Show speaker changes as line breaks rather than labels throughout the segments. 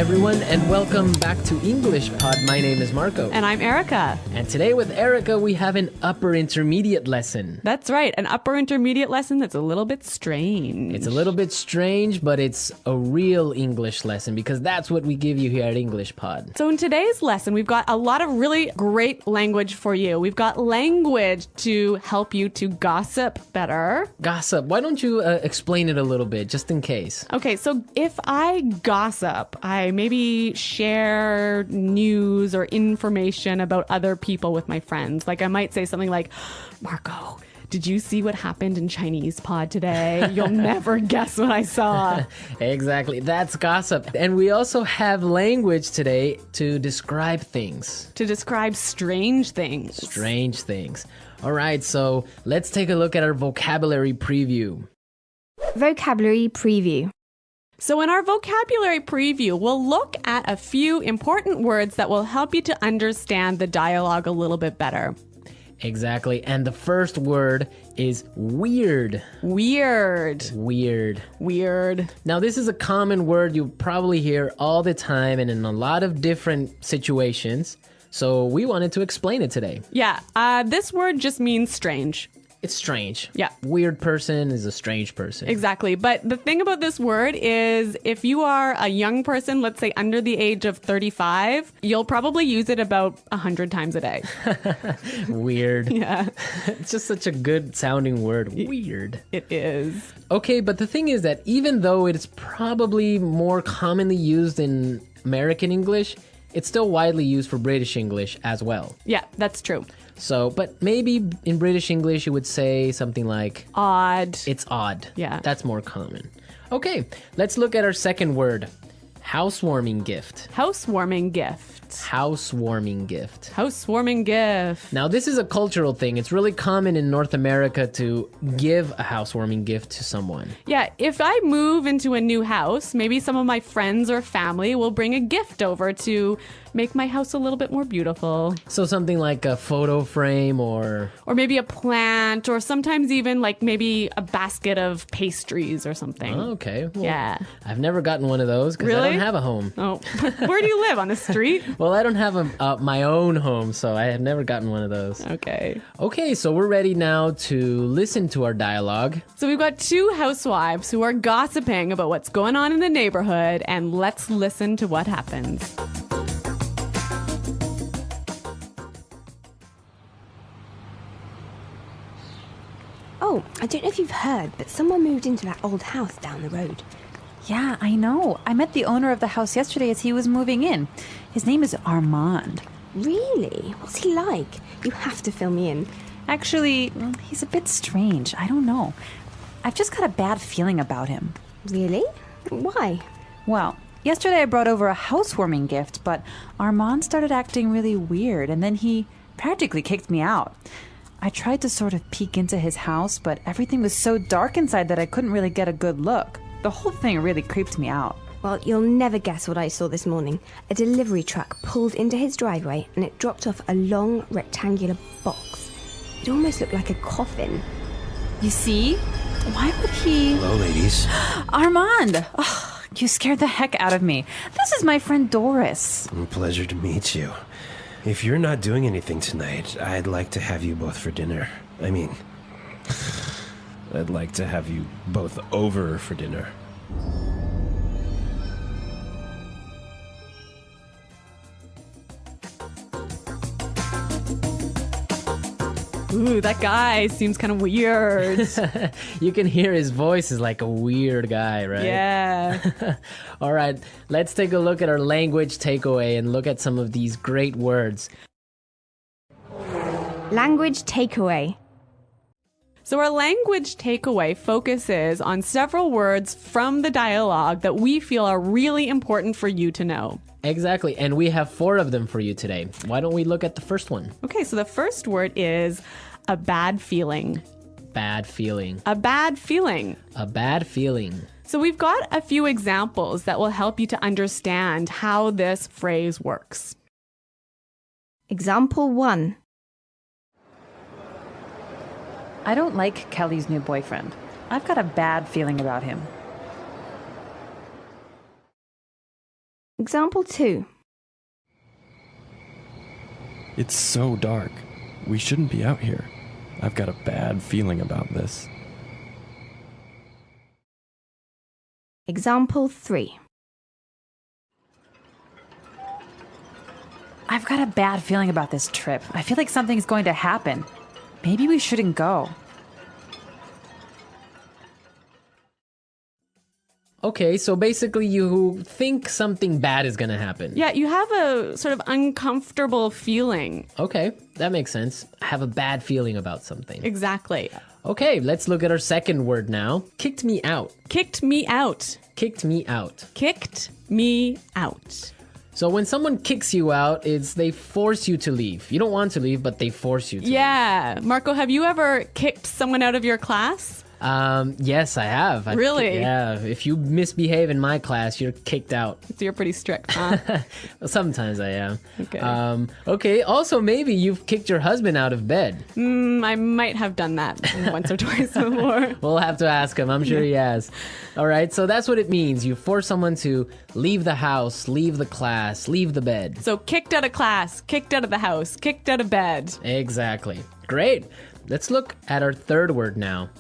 everyone, and welcome back to English Pod. My name is Marco.
And I'm Erica.
And today with Erica, we have an upper intermediate lesson.
That's right, an upper intermediate lesson that's a little bit strange.
It's a little bit strange, but it's a real English lesson because that's what we give you here at English Pod.
So in today's lesson, we've got a lot of really great language for you. We've got language to help you to gossip better.
Gossip. Why don't you explain it a little bit, just in case?
Okay, so if I gossip, I maybe share news or information about other people with my friends. Like I might say something like, Marco, did you see what happened in Chinese pod today? You'll never guess what I saw.
Exactly. That's gossip. And we also have language today to describe things.
To describe strange things.
Strange things. All right, so let's take a look at our vocabulary preview.
Vocabulary preview.
So in our vocabulary preview, we'll look at a few important words that will help you to understand the dialogue a little bit better.
Exactly. And the first word is weird.
Weird.
Weird.
Weird.
Now, this is a common word you probably hear all the time and in a lot of different situations. So we wanted to explain it today.
Yeah, this word just means strange.
It's strange.
Yeah.
Weird person is a strange person.
Exactly. But the thing about this word is if you are a young person, let's say under the age of 35, you'll probably use it about 100 times a day.
Weird.
Yeah.
It's just such a good sounding word. Weird.
It is.
Okay, but the thing is that even though it's probably more commonly used in American English, it's still widely used for British English as well.
Yeah, that's true.
So, but maybe in British English you would say something like
Odd.
it's odd.
Yeah.
That's more common. Okay, let's look at our second word. Housewarming gift.
Housewarming gift.
Housewarming gift.
Housewarming gift.
Now, this is a cultural thing. It's really common in North America to give a housewarming gift to someone.
Yeah, if I move into a new house, maybe some of my friends or family will bring a gift over to make my house a little bit more beautiful.
So something like a photo frame or
maybe a plant, or sometimes even like maybe a basket of pastries or something.
Oh, okay. Well,
Yeah.
I've never gotten one of those because I
Really?
don't have a home.
Oh, where do you live? On the street?
Well, I don't have my own home, so I have never gotten one of those.
Okay.
Okay, so we're ready now to listen to our dialogue.
So we've got two housewives who are gossiping about what's going on in the neighborhood, and let's listen to what happens.
Oh, I don't know if you've heard, but someone moved into that old house down the road.
Yeah, I know. I met the owner of the house yesterday as he was moving in. His name is Armand.
Really? What's he like? You have to fill me in.
Actually, he's a bit strange. I don't know. I've just got a bad feeling about him.
Really? Why?
Well, yesterday I brought over a housewarming gift, but Armand started acting really weird, and then he practically kicked me out. I tried to sort of peek into his house, but everything was so dark inside that I couldn't really get a good look. The whole thing really creeped me out.
Well, you'll never guess what I saw this morning. A delivery truck pulled into his driveway and it dropped off a long rectangular box. It almost looked like a coffin.
You see? Why would he...
Hello, ladies.
Armand! Oh, you scared the heck out of me. This is my friend Doris.
Pleasure to meet you. If you're not doing anything tonight, I'd like to have you both for dinner. I mean, I'd like to have you both over for dinner.
Ooh, that guy seems kind of weird.
You can hear his voice is like a weird guy, right?
Yeah.
All right, let's take a look at our language takeaway and look at some of these great words.
Language takeaway.
So our language takeaway focuses on several words from the dialogue that we feel are really important for you to know.
Exactly, and we have 4 of them for you today. Why don't we look at the first one?
Okay, so the first word is a bad feeling.
Bad feeling.
A bad feeling.
A bad feeling.
So we've got a few examples that will help you to understand how this phrase works.
Example 1.
I don't like Kelly's new boyfriend. I've got a bad feeling about him.
Example 2.
It's so dark. We shouldn't be out here. I've got a bad feeling about this.
Example 3.
I've got a bad feeling about this trip. I feel like something's going to happen. Maybe we shouldn't go.
Okay, so basically you think something bad is going to happen.
Yeah, you have a sort of uncomfortable feeling.
Okay, that makes sense. I have a bad feeling about something.
Exactly.
Okay, let's look at our second word now. Kicked me out.
Kicked me out.
Kicked me out.
Kicked me out.
So when someone kicks you out, it's they force you to leave. You don't want to leave, but they force you to.
Yeah. Marco, have you ever kicked someone out of your class?
Yes, I have.
Really?
Yeah. If you misbehave in my class, you're kicked out.
So you're pretty strict, huh?
Sometimes I am.
Okay.
Okay. Also, maybe you've kicked your husband out of bed.
I might have done that once or twice before.
We'll have to ask him. I'm sure he has. All right. So that's what it means. You force someone to leave the house, leave the class, leave the bed.
So kicked out of class, kicked out of the house, kicked out of bed.
Exactly. Great. Let's look at our third word now.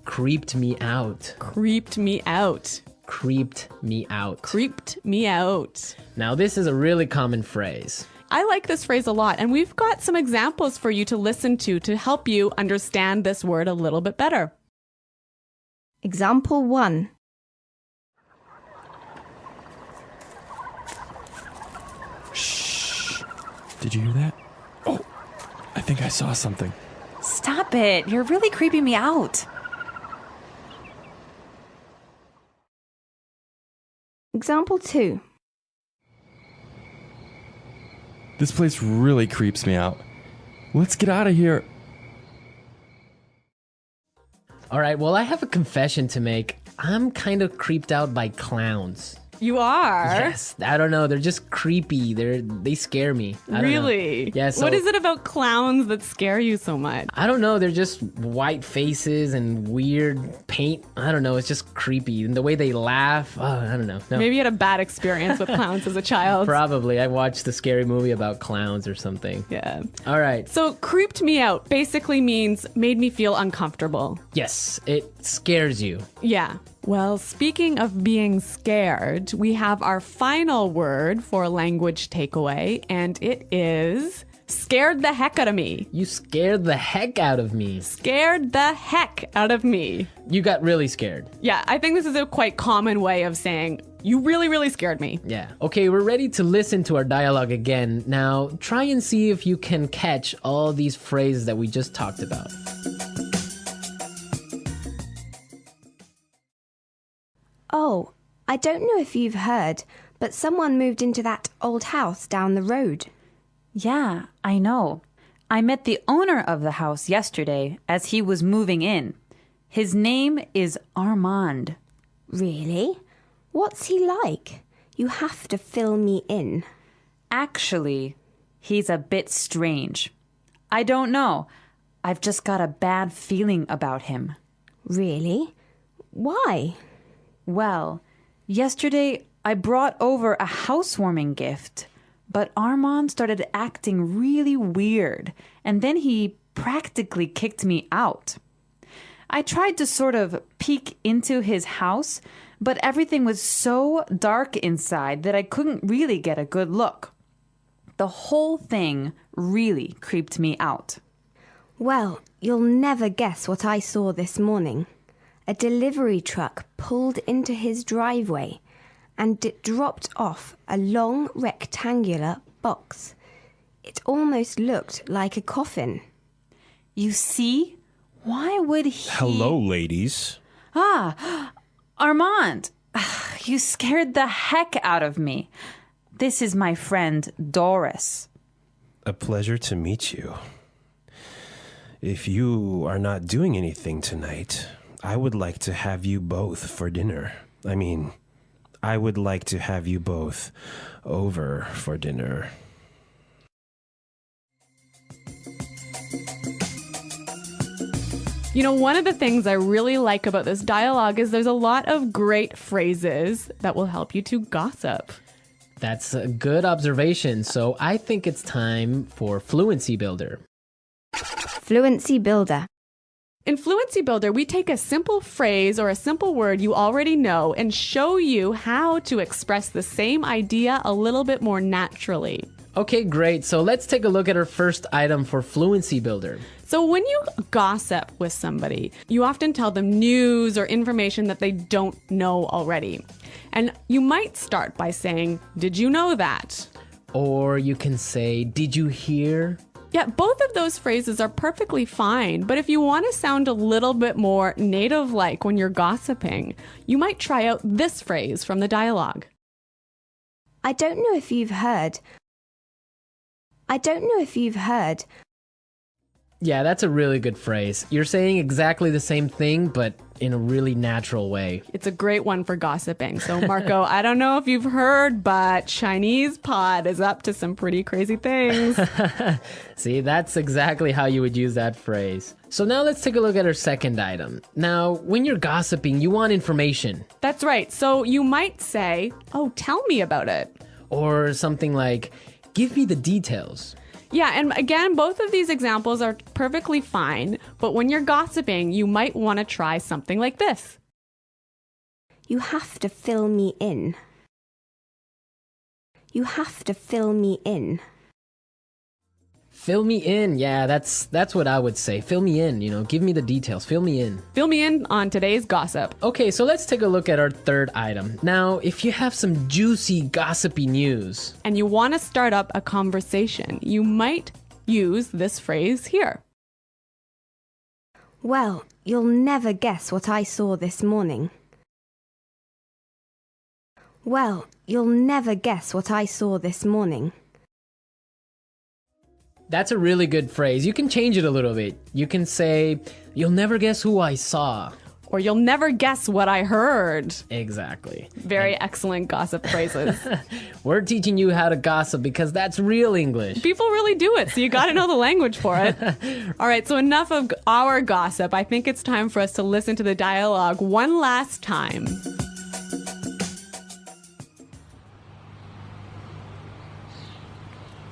Creeped me out.
Creeped me out.
Creeped me out.
Creeped me out.
Now, this is a really common phrase.
I like this phrase a lot, and we've got some examples for you to listen to help you understand this word a little bit better.
Example 1.
Shh. Did you hear that? Oh, I think I saw something.
Stop it. You're really creeping me out.
Example 2.
This place really creeps me out. Let's get out of here.
All right, well, I have a confession to make. I'm kind of creeped out by clowns.
You are?
Yes, I don't know. They're just creepy. They scare me. I don't know.
Really?
Yeah. So,
what is it about clowns that scare you so much?
I don't know. They're just white faces and weird paint. I don't know. It's just creepy. And the way they laugh. Oh, I don't know. No.
Maybe you had a bad experience with clowns as a child.
Probably. I watched a scary movie about clowns or something.
Yeah.
All right.
So creeped me out basically means made me feel uncomfortable.
Yes, it scares you.
Yeah. Well, speaking of being scared, we have our final word for language takeaway, and it is scared the heck out of me.
You scared the heck out of me.
Scared the heck out of me.
You got really scared.
Yeah, I think this is a quite common way of saying, you really, really scared me.
Yeah. Okay, we're ready to listen to our dialogue again. Now, try and see if you can catch all these phrases that we just talked about.
Oh, I don't know if you've heard, but someone moved into that old house down the road.
Yeah, I know. I met the owner of the house yesterday as he was moving in. His name is Armand.
Really? What's he like? You have to fill me in.
Actually, he's a bit strange. I don't know. I've just got a bad feeling about him.
Really? Why?
Well, yesterday I brought over a housewarming gift, but Armand started acting really weird, and then he practically kicked me out. I tried to sort of peek into his house, but everything was so dark inside that I couldn't really get a good look. The whole thing really creeped me out.
Well, you'll never guess what I saw this morning. A delivery truck pulled into his driveway and it dropped off a long rectangular box. It almost looked like a coffin.
You see? Why would he...
Hello, ladies.
Armand, you scared the heck out of me. This is my friend Doris.
A pleasure to meet you. If you are not doing anything tonight, I would like to have you both for dinner. I would like to have you both over for dinner.
You know, one of the things I really like about this dialogue is there's a lot of great phrases that will help you to gossip.
That's a good observation. So I think it's time for Fluency Builder.
Fluency Builder.
In Fluency Builder, we take a simple phrase or a simple word you already know and show you how to express the same idea a little bit more naturally.
Okay, great. So let's take a look at our first item for Fluency Builder.
So when you gossip with somebody, you often tell them news or information that they don't know already. And you might start by saying, "Did you know that?"
Or you can say, "Did you hear?"
Yeah, both of those phrases are perfectly fine, but if you want to sound a little bit more native-like when you're gossiping, you might try out this phrase from the dialogue.
I don't know if you've heard.
Yeah, that's a really good phrase. You're saying exactly the same thing, but in a really natural way.
It's a great one for gossiping. So, Marco, I don't know if you've heard, but Chinese pod is up to some pretty crazy things.
See, that's exactly how you would use that phrase. So now let's take a look at our second item. Now, when you're gossiping, you want information.
That's right. So you might say, "Oh, tell me about it."
Or something like, "Give me the details."
Yeah, and again, both of these examples are perfectly fine, but when you're gossiping, you might want to try something like this.
You have to fill me in. You have to fill me in.
Fill me in. Yeah, that's what I would say. Fill me in, give me the details. Fill me in.
Fill me in on today's gossip.
Okay, so let's take a look at our third item. Now, if you have some juicy, gossipy news,
And you want to start up a conversation, you might use this phrase here.
Well, you'll never guess what I saw this morning. Well, you'll never guess what I saw this morning.
that's a really good phrase. You can change it a little bit. You can say, "You'll never guess who I saw."
Or "You'll never guess what I heard."
Exactly.
Very excellent gossip phrases.
We're teaching you how to gossip because that's real English.
People really do it, so you got to know the language for it. All right, so enough of our gossip. I think it's time for us to listen to the dialogue one last time.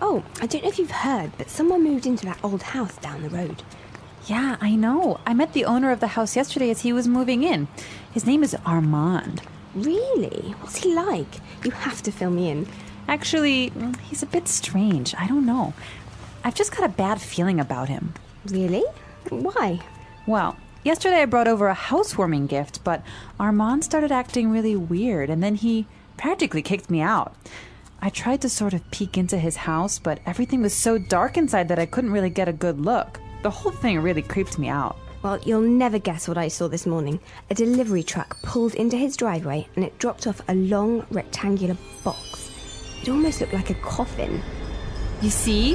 Oh, I don't know if you've heard, but someone moved into that old house down the road.
Yeah, I know. I met the owner of the house yesterday as he was moving in. His name is Armand.
Really? What's he like? You have to fill me in.
Actually, he's a bit strange. I don't know. I've just got a bad feeling about him.
Really? Why?
Well, yesterday I brought over a housewarming gift, but Armand started acting really weird, and then he practically kicked me out. I tried to sort of peek into his house, but everything was so dark inside that I couldn't really get a good look. The whole thing really creeped me out.
Well, you'll never guess what I saw this morning. A delivery truck pulled into his driveway and it dropped off a long rectangular box. It almost looked like a coffin.
You see?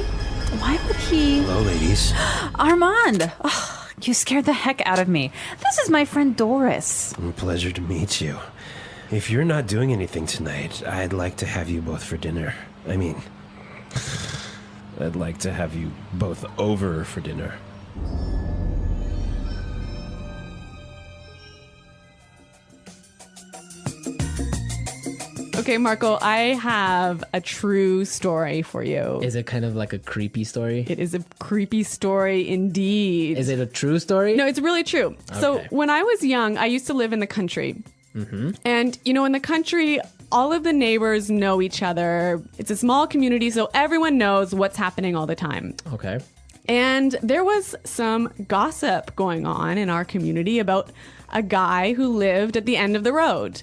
Why would he...
Hello, ladies.
Armand! Oh, you scared the heck out of me. This is my friend Doris.
Pleasure to meet you. If you're not doing anything tonight, I'd like to have you both for dinner. I mean, I'd like to have you both over for dinner.
Okay, Marco, I have a true story for you.
Is it kind of like a creepy story?
It is a creepy story indeed.
Is it a true story?
No, it's really true. So
Okay.
when I was young, I used to live in the country. And, in the country, all of the neighbors know each other. It's a small community, so everyone knows what's happening all the time.
Okay.
And there was some gossip going on in our community about a guy who lived at the end of the road.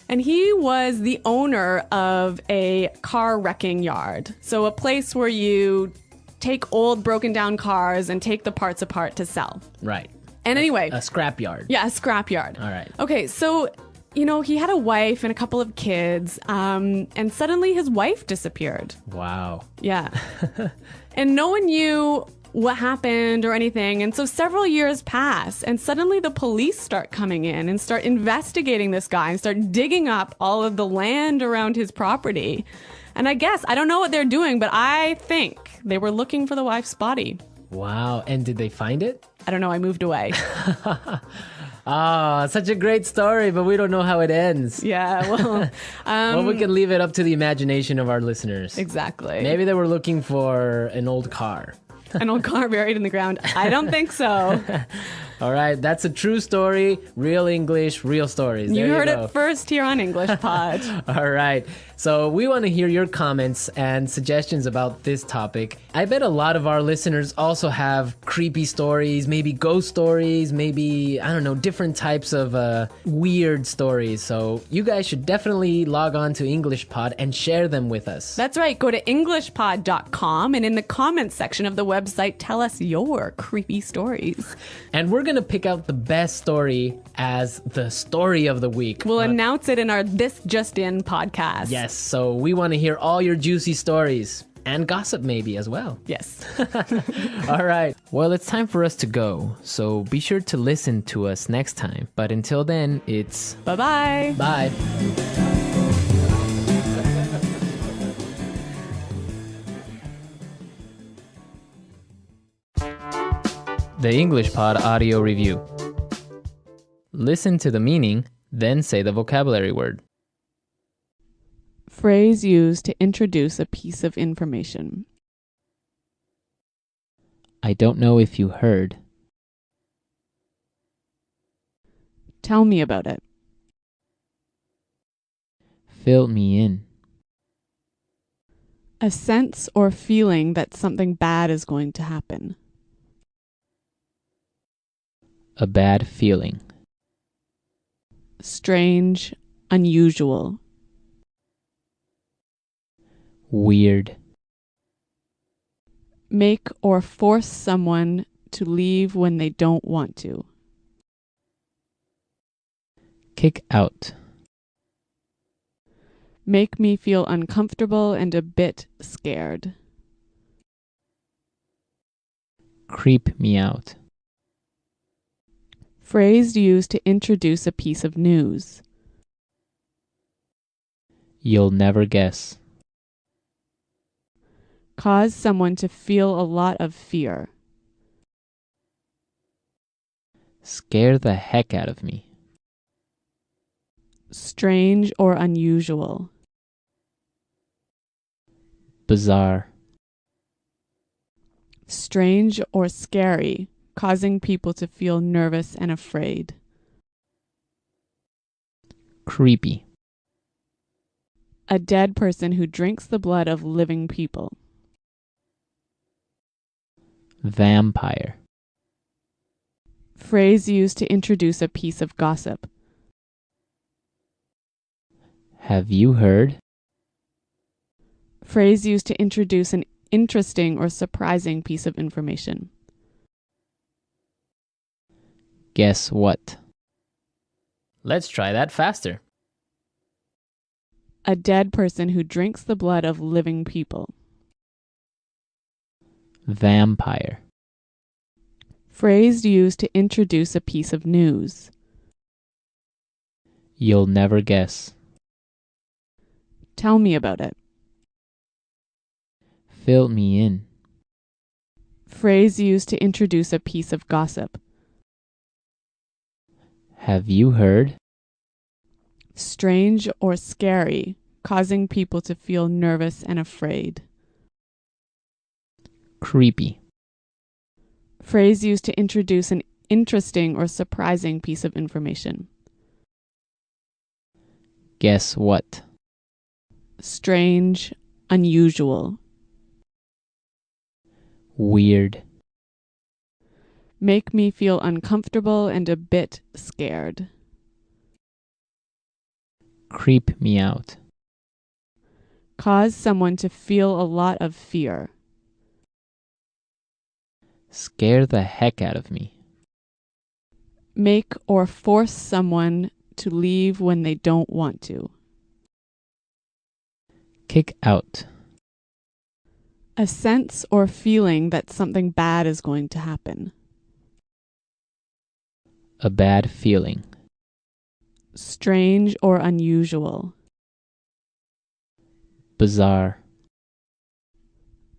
And he was the owner of a car wrecking yard. So a place where you take old broken down cars and take the parts apart to sell.
Right.
And anyway,
A scrapyard.
yeah, a scrapyard.
All right.
Okay, so, he had a wife and a couple of kids, and suddenly his wife disappeared.
Wow.
Yeah. And no one knew what happened or anything. And so several years pass, and suddenly the police start coming in and start investigating this guy and start digging up all of the land around his property. And I don't know what they're doing, but I think they were looking for the wife's body.
Wow. And did they find it?
I don't know, I moved away.
Ah, such a great story, but we don't know how it ends.
Yeah, well,
Well, we can leave it up to the imagination of our listeners.
exactly.
Maybe they were looking for an old car.
An old car buried in the ground. I don't think so.
All right, that's a true story. Real English, real stories.
You
There
heard
go.
it first here on English Pod.
All right. So we want to hear your comments and suggestions about this topic. I bet a lot of our listeners also have creepy stories, maybe ghost stories, maybe, I don't know, different types of weird stories. So you guys should definitely log on to English Pod and share them with us.
That's right. Go to EnglishPod.com and in the comments section of the website, tell us your creepy stories.
And we're going to pick out the best story as the story of the week.
We'll announce it in our This Just In podcast.
Yes, so we want to hear all your juicy stories and gossip maybe as well.
Yes.
All right. Well, it's time for us to go. So be sure to listen to us next time. But until then, it's
Bye-bye.
bye. The English Pod Audio Review. Listen to the meaning, then say the vocabulary word.
Phrase used to introduce a piece of information.
I don't know if you heard.
Tell me about it.
Fill me in.
A sense or feeling that something bad is going to happen.
A bad feeling.
Strange, unusual.
Weird.
Make or force someone to leave when they don't want to.
Kick out.
Make me feel uncomfortable and a bit scared.
Creep me out.
Phrase used to introduce a piece of news.
You'll never guess.
Cause someone to feel a lot of fear.
Scare the heck out of me.
Strange or unusual.
Bizarre.
Strange or scary, causing people to feel nervous and afraid.
Creepy.
A dead person who drinks the blood of living people.
Vampire.
Phrase used to introduce a piece of gossip.
Have you heard?
Phrase used to introduce an interesting or surprising piece of information.
Guess what? Let's try that faster.
A dead person who drinks the blood of living people.
Vampire.
Phrase used to introduce a piece of news.
You'll never guess.
Tell me about it.
Fill me in.
Phrase used to introduce a piece of gossip.
Have you heard?
Strange or scary, causing people to feel nervous and afraid.
Creepy.
Phrase used to introduce an interesting or surprising piece of information.
Guess what?
Strange, unusual.
Weird.
Make me feel uncomfortable and a bit scared.
Creep me out.
Cause someone to feel a lot of fear.
Scare the heck out of me.
Make or force someone to leave when they don't want to.
Kick out.
A sense or feeling that something bad is going to happen.
A bad feeling.
Strange or unusual.
Bizarre.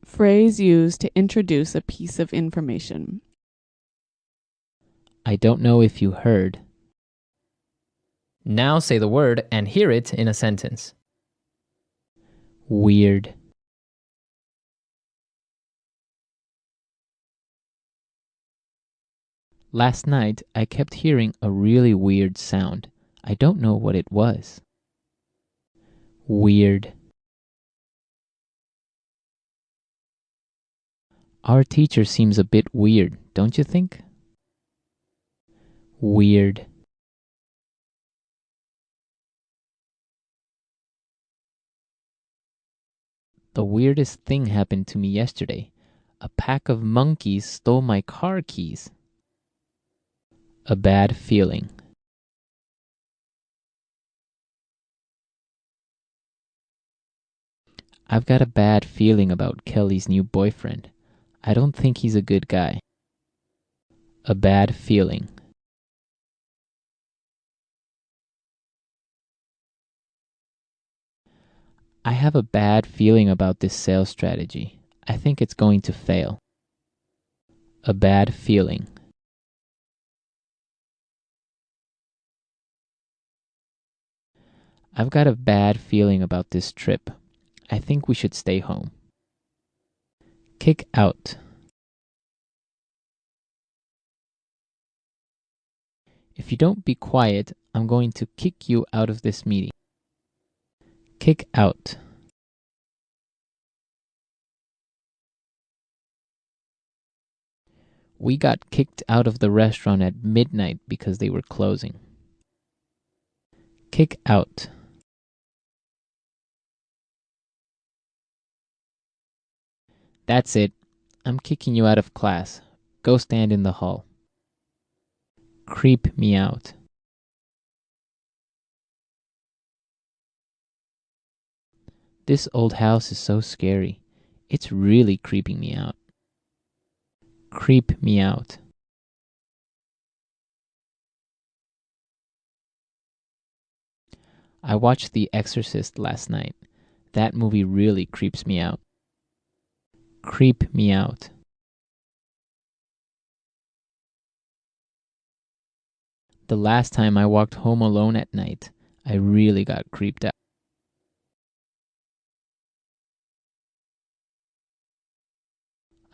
Phrase used to introduce a piece of information.
I don't know if you heard. Now say the word and hear it in a sentence. Weird. Last night, I kept hearing a really weird sound. I don't know what it was. Weird. Our teacher seems a bit weird, don't you think? Weird. The weirdest thing happened to me yesterday. A pack of monkeys stole my car keys. A bad feeling. I've got a bad feeling about Kelly's new boyfriend. I don't think he's a good guy. A bad feeling. I have a bad feeling about this sales strategy. I think it's going to fail. A bad feeling. I've got a bad feeling about this trip. I think we should stay home. Kick out. If you don't be quiet, I'm going to kick you out of this meeting. Kick out. We got kicked out of the restaurant at midnight because they were closing. Kick out. That's it. I'm kicking you out of class. Go stand in the hall. Creep me out. This old house is so scary. It's really creeping me out. Creep me out. I watched The Exorcist last night. That movie really creeps me out. Creep me out. The last time I walked home alone at night, I really got creeped out.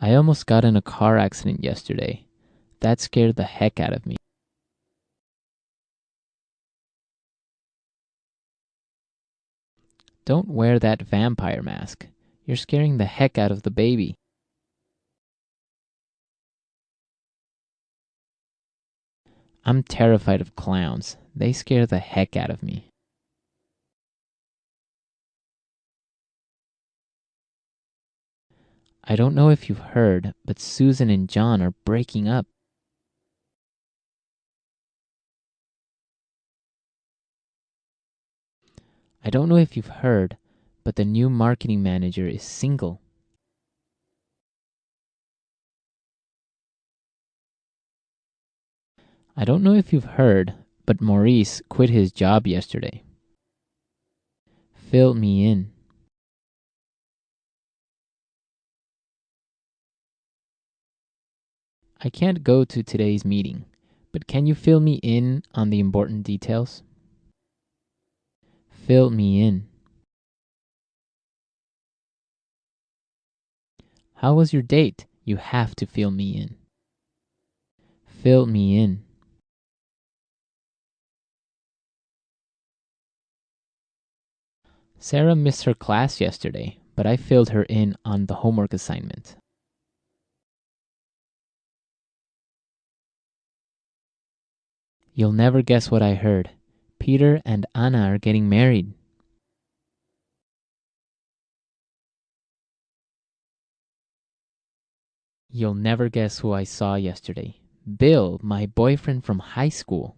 I almost got in a car accident yesterday. That scared the heck out of me. Don't wear that vampire mask. You're scaring the heck out of the baby. I'm terrified of clowns. They scare the heck out of me. I don't know if you've heard, but Susan and John are breaking up. I don't know if you've heard, but the new marketing manager is single. I don't know if you've heard, but Maurice quit his job yesterday. Fill me in. I can't go to today's meeting, but can you fill me in on the important details? Fill me in. How was your date? You have to fill me in. Fill me in. Sarah missed her class yesterday, but I filled her in on the homework assignment. You'll never guess what I heard. Peter and Anna are getting married. You'll never guess who I saw yesterday. Bill, my boyfriend from high school.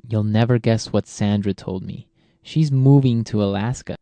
You'll never guess what Sandra told me. She's moving to Alaska.